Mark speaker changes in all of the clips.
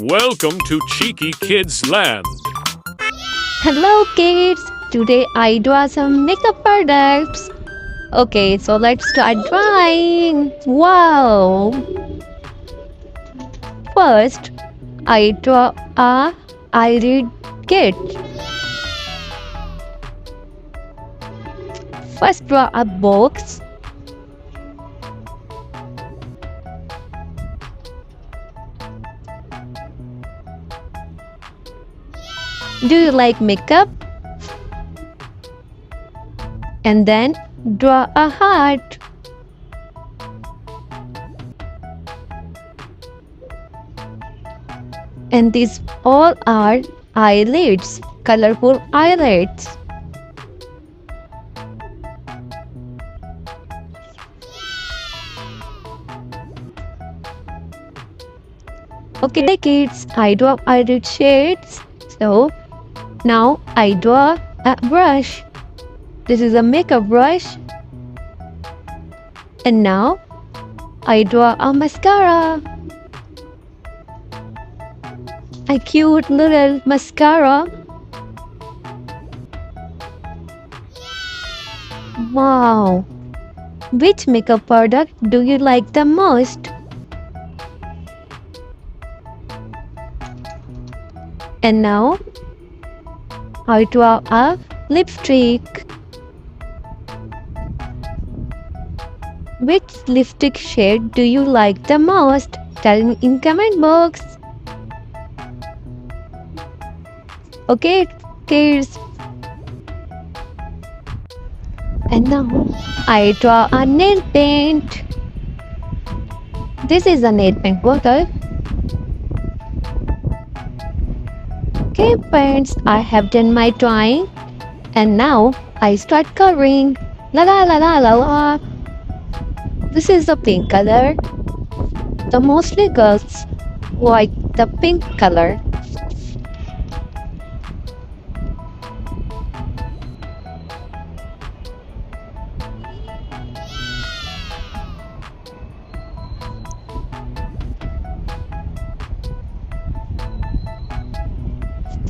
Speaker 1: Welcome to Cheeky Kids Land.
Speaker 2: Hello kids! Today I draw some makeup products. Okay, so let's start drawing. Wow! First, I draw a eyelid kit. First, draw a box. Do you like makeup? And then draw a heart. And these all are eyelids, colorful eyelids. Okay kids, I draw eyelid shades. So now I draw a brush. This is a makeup brush. And now I draw a mascara. A cute little mascara. Wow! Which makeup product do you like the most? And now I draw a lipstick. Which lipstick shade do you like the most? Tell me in comment box. Okay, kids. And now I draw a nail paint. This is a nail paint bottle. Okay friends, I have done my drawing and now I start coloring. La la la la la la. This is the pink color. The mostly girls like the pink color.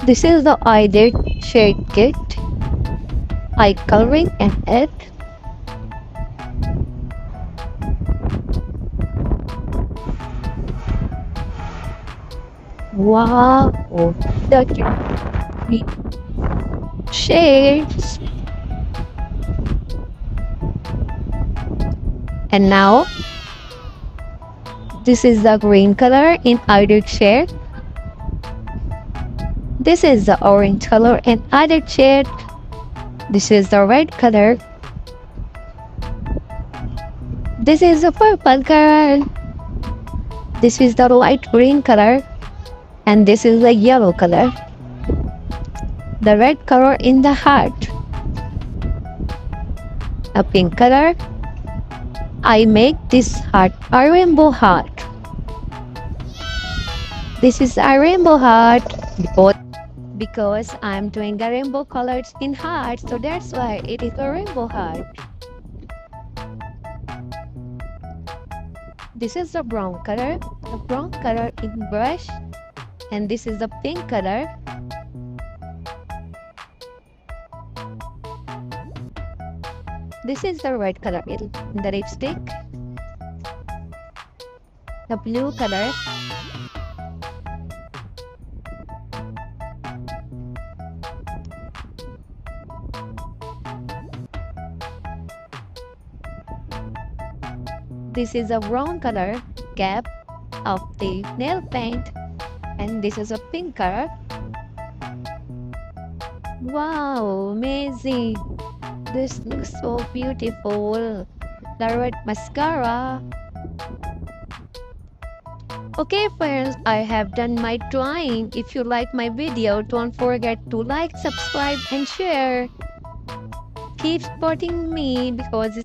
Speaker 2: This is the eyelid shade kit, eye coloring and it. Wow, the shades. And now, this is the green color in eyelid shade. This is the orange color and eyelid shade. This is the red color. This is the purple color. This is the light green color. And this is the yellow color. The red color in the heart. A pink color. I make this heart a rainbow heart. This is a rainbow heart because I'm doing a rainbow colors in heart, so that's why it is a rainbow heart. This is the brown color in brush, and this is the pink color. This is the red color in the lipstick. The blue color. This is a brown color cap of the nail paint, and this is a pink color. Wow, amazing! This looks so beautiful. The red mascara. Okay friends, I have done my drawing. If you like my video, don't forget to like, subscribe and share. Keep supporting me because